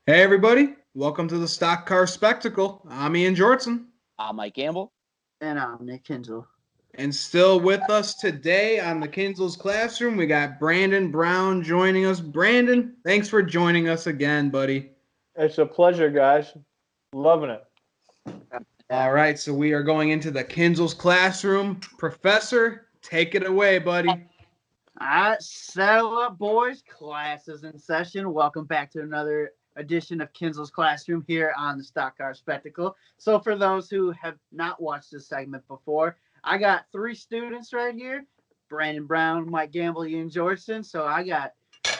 Hey everybody, welcome to the Stock Car Spectacle. I'm Ian Jortson. I'm Mike Gamble. And I'm Nick Kinzel. And still with us today on the Kinzels Classroom, we got Brandon Brown joining us. Brandon, thanks for joining us again, buddy. It's a pleasure, guys. Loving it. All right, so we are going into the Kinzels Classroom. Professor, take it away, buddy. All right, settle up, boys. Class is in session. Welcome back to another edition of Kinzel's Classroom here on the Stock Car Spectacle. So for those who have not watched this segment before, I got three students right here: Brandon Brown, Mike Gamble, Ian Georgeson. So I got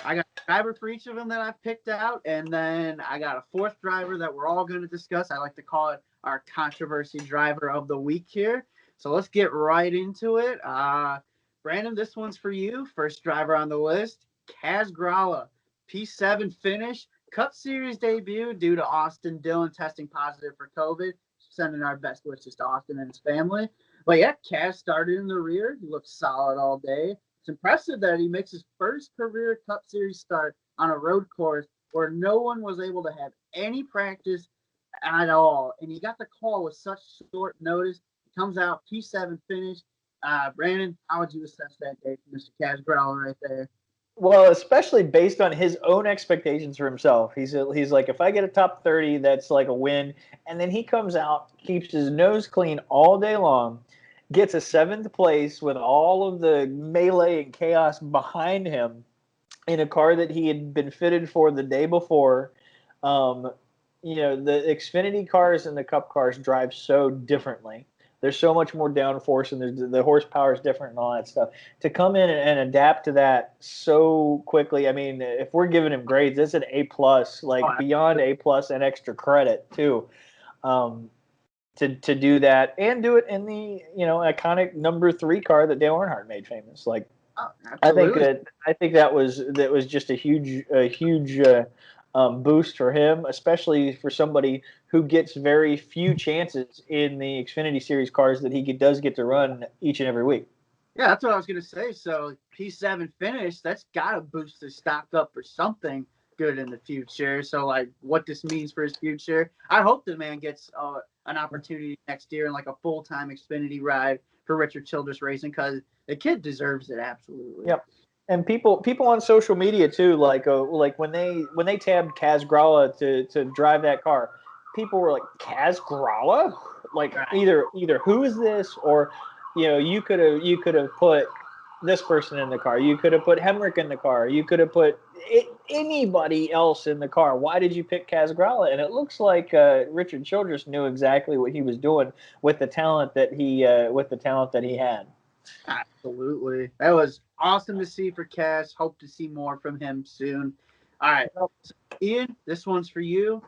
a driver for each of them that I've picked out, and then I got a fourth driver that we're all going to discuss. I like to call it our controversy driver of the week here. So let's get right into it. Brandon, this one's for you. First driver on the list, Kaz Grala, P7 finish, Cup Series debut due to Austin Dillon testing positive for COVID. Sending our best wishes to Austin and his family. But yeah, Kaz started in the rear. He looked solid all day. It's impressive that he makes his first career Cup Series start on a road course where no one was able to have any practice at all. And he got the call with such short notice. He comes out, P7 finish. Brandon, how would you assess that day for Mr. Kaz Growler right there? Well, especially based on his own expectations for himself. He's like, if I get a top 30, that's like a win. And then he comes out, keeps his nose clean all day long, gets a seventh place with all of the melee and chaos behind him in a car that he had been fitted for the day before. The Xfinity cars and the Cup cars drive so differently. There's so much more downforce, and the horsepower is different and all that stuff. To come in and adapt to that so quickly, I mean, if we're giving him grades, it's an A+, beyond A+, and extra credit too. To do that and do it in the iconic number 3 car that Dale Earnhardt made famous. I think that was just a huge boost for him, especially for somebody who gets very few chances in the Xfinity Series cars that he does get to run each and every week. Yeah, that's what I was going to say. So P7 finish, that's got to boost his stock up for something good in the future. So, what this means for his future, I hope the man gets an opportunity next year in a full-time Xfinity ride for Richard Childress Racing, because the kid deserves it, absolutely. Yep. And people on social media too, like when they tabbed Kaz Grala to drive that car, people were like, Kaz Grala? Either who is this, or you could have put this person in the car, you could have put Hemrick in the car, you could have put anybody else in the car. Why did you pick Kaz Grala? And it looks like Richard Childress knew exactly what he was doing with the talent that he had. Absolutely. That was awesome to see for Cass. Hope to see more from him soon. All right. So, Ian, this one's for you.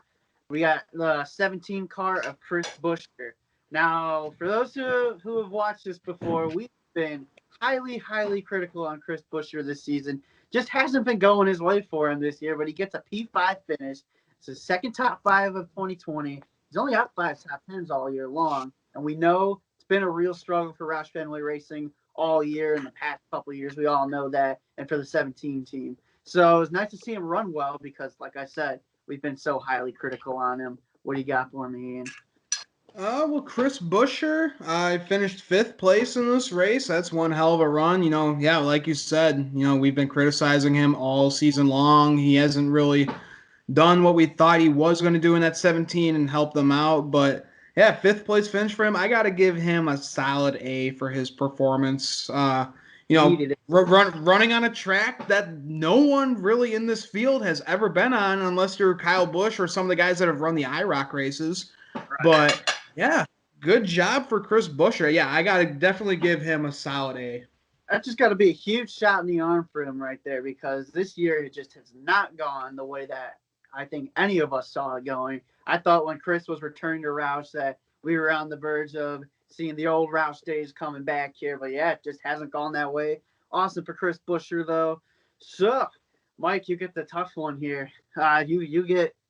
We got the 17 car of Chris Buescher. Now, for those who have watched this before, we've been highly, highly critical on Chris Buescher this season. Just hasn't been going his way for him this year, but he gets a P5 finish. It's his second top 5 of 2020. He's only got 5 top 10s all year long. And we know it's been a real struggle for Roush Fenway Racing all year in the past couple of years. We all know that. And for the 17 team. So it's nice to see him run well because, like I said, we've been so highly critical on him. What do you got for me, Ian? Well, Chris Buescher, I finished 5th place in this race. That's one hell of a run. Yeah, like you said, we've been criticizing him all season long. He hasn't really done what we thought he was going to do in that 17 and help them out. But yeah, 5th place finish for him. I got to give him a solid A for his performance. Running on a track that no one really in this field has ever been on, unless you're Kyle Busch or some of the guys that have run the IROC races. Right. But yeah, good job for Chris Buescher. Yeah, I got to definitely give him a solid A. That's just got to be a huge shot in the arm for him right there, because this year it just has not gone the way that I think any of us saw it going. I thought when Chris was returning to Roush that we were on the verge of seeing the old Roush days coming back here. But yeah, it just hasn't gone that way. Awesome for Chris Buescher though. So, Mike, you get the tough one here. You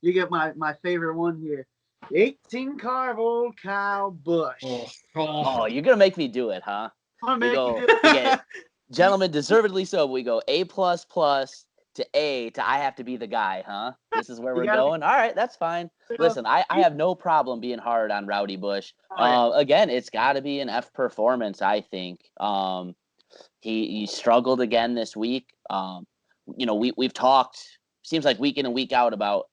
get my favorite one here. 18 car of old Kyle Busch. Oh, you're gonna make me do it, huh? Gentlemen, deservedly so. We go A++, to A to I have to be the guy, huh? This is where You we're gotta be- going. All right, that's fine. Listen, I have no problem being hard on Rowdy Bush. Again, it's got to be an F performance, I think. He struggled again this week. We've talked, seems like week in and week out about,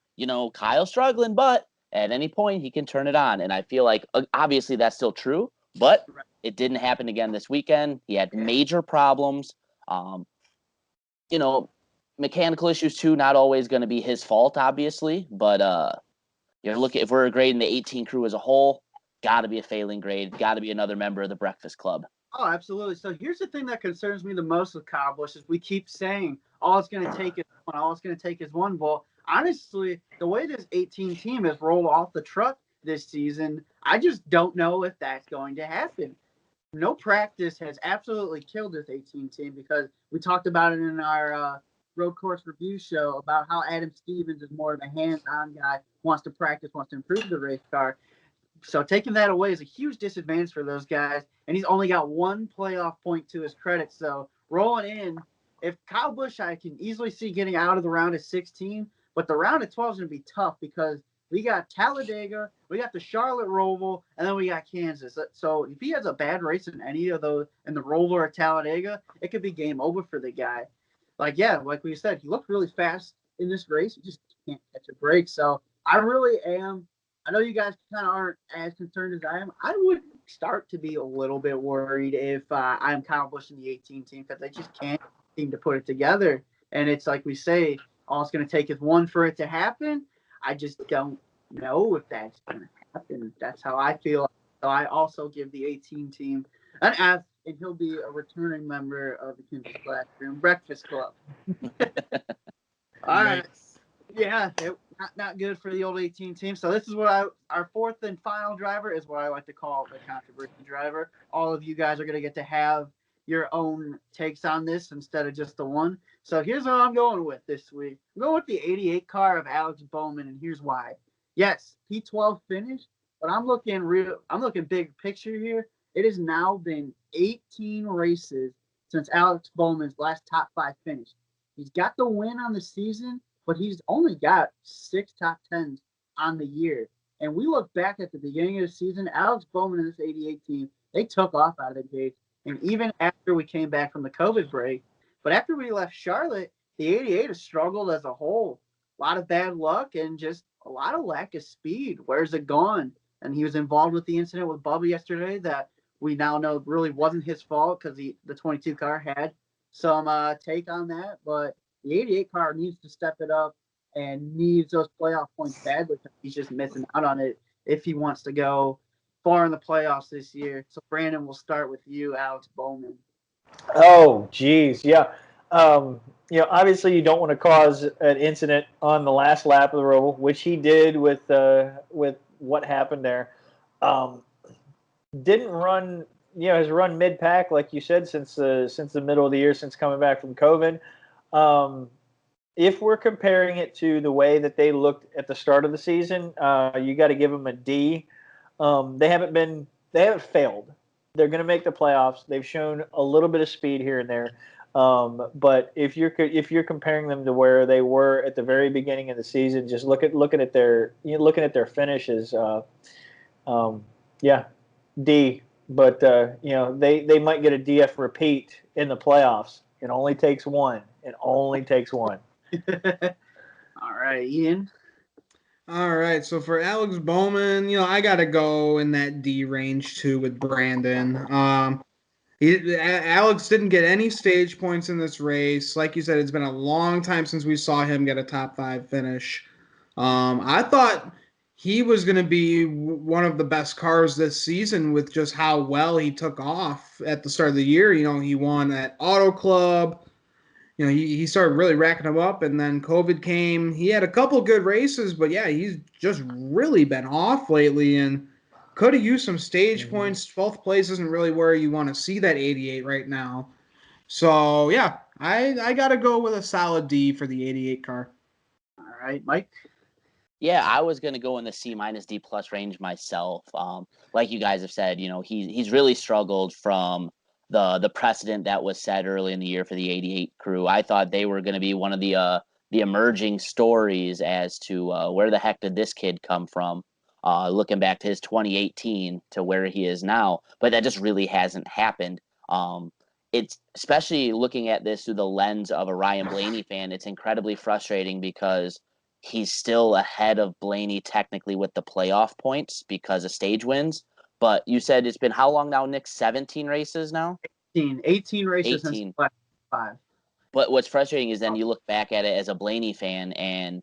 Kyle struggling, but at any point he can turn it on. And I feel like obviously that's still true, but it didn't happen again this weekend. He had major problems. Mechanical issues too, not always going to be his fault, obviously, but if we're grading the 18 crew as a whole, got to be a failing grade, got to be another member of the Breakfast Club. Oh, absolutely. So here's the thing that concerns me the most with Kyle Busch is we keep saying all it's going to take is one, all it's going to take is one. Well, honestly, the way this 18 team has rolled off the truck this season, I just don't know if that's going to happen. No practice has absolutely killed this 18 team because we talked about it in our road course review show about how Adam Stevens is more of a hands-on guy, wants to practice, wants to improve the race car. So taking that away is a huge disadvantage for those guys, and he's only got one playoff point to his credit. So rolling in, if Kyle Busch, I can easily see getting out of the round of 16, but the round of 12 is going to be tough because we got Talladega, we got the Charlotte Roval, and then we got Kansas. So if he has a bad race in any of those, in the Roval or Talladega, it could be game over for the guy. Like we said, he looked really fast in this race. He just can't catch a break. So I really am. I know you guys kind of aren't as concerned as I am. I would start to be a little bit worried if I'm Kyle Busch in the 18 team because they just can't seem to put it together. And it's like we say, all it's going to take is one for it to happen. I just don't know if that's going to happen. That's how I feel. So I also give the 18 team an F, and he'll be a returning member of the Kinzels Classroom Breakfast Club. All right. Yeah, not good for the old 18 team. So this is what our fourth and final driver is what I like to call the controversy driver. All of you guys are going to get to have your own takes on this instead of just the one. So here's what I'm going with this week. I'm going with the 88 car of Alex Bowman, and here's why. Yes, P12 finish, but I'm looking big picture here. It has now been 18 races since Alex Bowman's last top 5 finish. He's got the win on the season, but he's only got 6 top 10s on the year. And we look back at the beginning of the season, Alex Bowman and this 88 team, they took off out of the gate. And even after we came back from the COVID break, but after we left Charlotte, the 88 has struggled as a whole. A lot of bad luck and just a lot of lack of speed. Where's it gone? And he was involved with the incident with Bubba yesterday that we now know really wasn't his fault because the 22 car had some take on that. But the 88 car needs to step it up and needs those playoff points badly because he's just missing out on it if he wants to go far in the playoffs this year. So, Brandon, we'll start with you, Alex Bowman. Oh, geez, yeah. Obviously you don't want to cause an incident on the last lap of the Roval, which he did with what happened there. Didn't run, has run mid-pack, like you said, since the middle of the year, since coming back from COVID. If we're comparing it to the way that they looked at the start of the season, you got to give them a D. They haven't failed. They're going to make the playoffs. They've shown a little bit of speed here and there. But if you're comparing them to where they were at the very beginning of the season, just looking at their finishes, yeah, D. But they might get a DF repeat in the playoffs. It only takes one. It only takes one. All right, Ian. All right, so for Alex Bowman, I got to go in that D range too with Brandon. Alex didn't get any stage points in this race. Like you said, it's been a long time since we saw him get a top 5 finish. I thought he was going to be one of the best cars this season with just how well he took off at the start of the year. He won at Auto Club. He started really racking them up, and then COVID came. He had a couple good races, but yeah, he's just really been off lately and could have used some stage points. 12th place isn't really where you want to see that 88 right now. So yeah, I got to go with a solid D for the 88 car. All right, Mike. Yeah, I was going to go in the C minus D plus range myself. Like you guys have said, he's really struggled from the precedent that was set early in the year for the 88 crew. I thought they were going to be one of the emerging stories as to where the heck did this kid come from, looking back to his 2018 to where he is now. But that just really hasn't happened. It's especially looking at this through the lens of a Ryan Blaney fan, it's incredibly frustrating because he's still ahead of Blaney technically with the playoff points because of stage wins. But you said it's been how long now, Nick? 17 races now? 18 races 18. since last 5. But what's frustrating is then you look back at it as a Blaney fan, and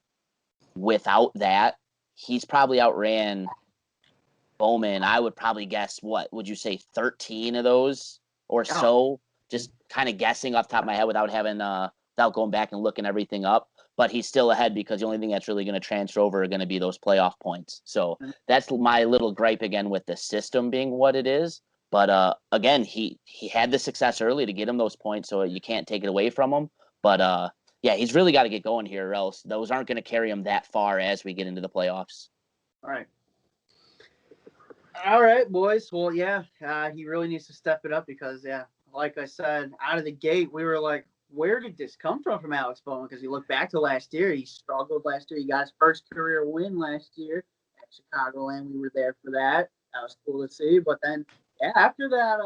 without that, he's probably outran Bowman. I would probably guess, what would you say, 13 of those or so? Just kind of guessing off the top of my head without having without going back and looking everything up. But he's still ahead because the only thing that's really going to transfer over are going to be those playoff points. So that's my little gripe again with the system being what it is. But again, he had the success early to get him those points, so you can't take it away from him. But yeah, he's really got to get going here, or else those aren't going to carry him that far as we get into the playoffs. All right, boys. Well, yeah, he really needs to step it up because, like I said, out of the gate, we were like, where did this come from Alex Bowman? Because you look back to last year, he struggled last year. He got his first career win last year at Chicagoland. We were there for that. That was cool to see. But then, after that,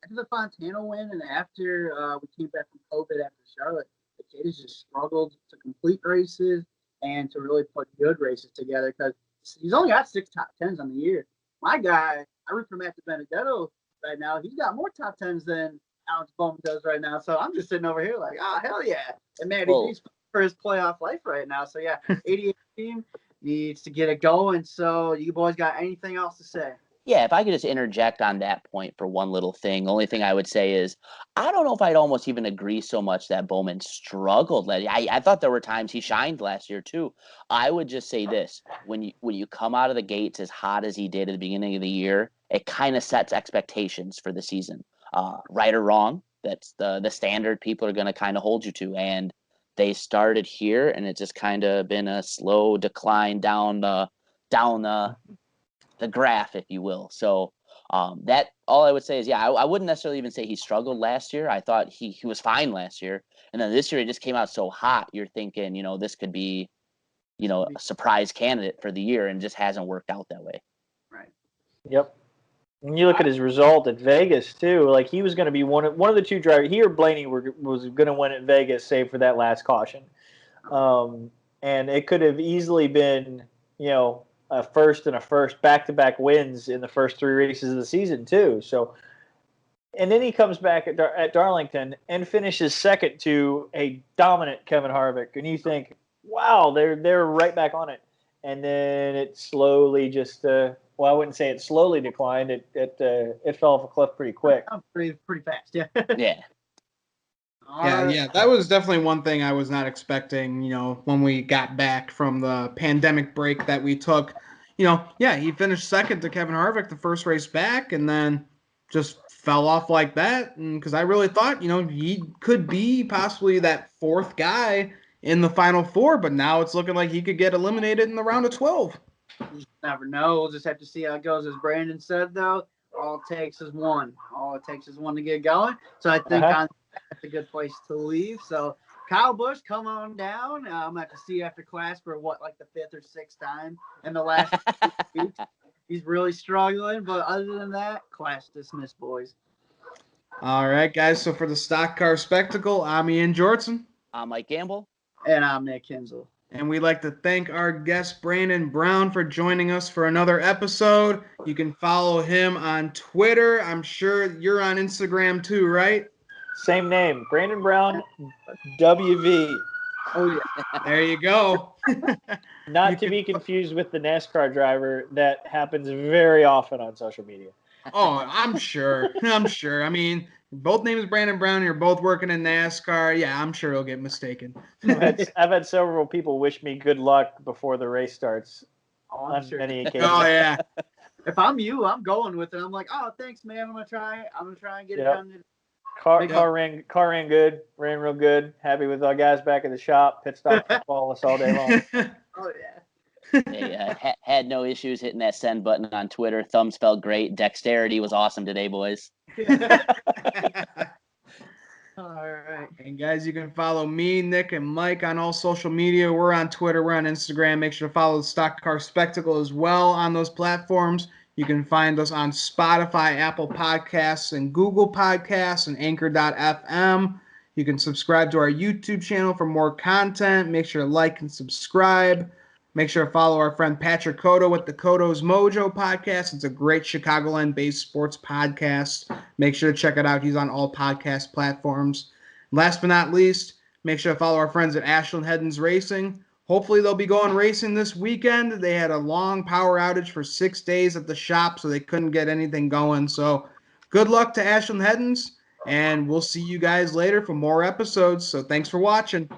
after the Fontana win and after we came back from COVID after Charlotte, the kid has just struggled to complete races and to really put good races together because he's only got 6 top 10s on the year. My guy, I root for Matthew Benedetto right now. He's got more top 10s than Alex Bowman does right now. So I'm just sitting over here like, oh, hell yeah. And man, he's for his playoff life right now. So, 88 team needs to get it going. So you boys got anything else to say? Yeah, if I could just interject on that point for one little thing, the only thing I would say is I don't know if I'd almost even agree so much that Bowman struggled. I thought there were times he shined last year too. I would just say this: when you come out of the gates as hot as he did at the beginning of the year, it kind of sets expectations for the season. Right or wrong, that's the standard people are going to kind of hold you to. And they started here, and it's just kind of been a slow decline down the graph, if you will. So that all I would say is, I wouldn't necessarily even say he struggled last year. I thought he was fine last year. And then this year, he just came out so hot. You're thinking, this could be, a surprise candidate for the year, and just hasn't worked out that way. Right. Yep. And you look at his result at Vegas too. Like he was going to be one of the two drivers. He or Blaney was going to win at Vegas, save for that last caution. And it could have easily been, a first back-to-back wins in the first 3 races of the season too. So, and then he comes back at Darlington and finishes second to a dominant Kevin Harvick, and you think, wow, they're right back on it. And then it slowly just I wouldn't say it slowly declined. It fell off a cliff pretty quick. Pretty fast, yeah. Yeah. Yeah, that was definitely one thing I was not expecting, when we got back from the pandemic break that we took. He finished second to Kevin Harvick the first race back and then just fell off like that. And because I really thought, he could be possibly that 4th guy in the Final 4, but now it's looking like he could get eliminated in the round of 12. You just never know. We'll just have to see how it goes. As Brandon said, though, all it takes is one. All it takes is one to get going. So I think that's a good place to leave. So Kyle Busch, come on down. I'm going to have to see you after class for like the 5th or 6th time in the last 2 weeks. He's really struggling. But other than that, class dismissed, boys. All right, guys. So for the Stock Car Spectacle, I'm Ian Jortson. I'm Mike Gamble. And I'm Nick Kinzel. And we'd like to thank our guest, Brandon Brown, for joining us for another episode. You can follow him on Twitter. I'm sure you're on Instagram too, right? Same name, Brandon Brown, WV. Oh, yeah. There you go. Not to be confused with the NASCAR driver that happens very often on social media. Oh, I'm sure. I mean, both names Brandon Brown. You're both working in NASCAR. Yeah, I'm sure he'll get mistaken. I've had several people wish me good luck before the race starts on many occasions. Oh, yeah. If I'm you, I'm going with it. I'm like, oh, thanks, man. I'm gonna try and get it done. Car ran good, ran real good. Happy with our guys back at the shop. Pit stop flawless all day long. Oh yeah. They had no issues hitting that send button on Twitter. Thumbs felt great. Dexterity was awesome today, boys. guys. You can follow me, Nick, and Mike on all social media. We're on Twitter. We're on Instagram. Make sure to follow the Stock Car Spectacle as well on those platforms. You can find us on Spotify, Apple Podcasts, and Google Podcasts, and Anchor.fm. You can subscribe to our YouTube channel for more content. Make sure to like and subscribe. Make sure to follow our friend Patrick Cotto with the Cotto's Mojo podcast. It's a great Chicagoland-based sports podcast. Make sure to check it out. He's on all podcast platforms. Last but not least, make sure to follow our friends at Ashland Heddens Racing. Hopefully they'll be going racing this weekend. They had a long power outage for 6 days at the shop, so they couldn't get anything going. So good luck to Ashland Heddens, and we'll see you guys later for more episodes. So thanks for watching.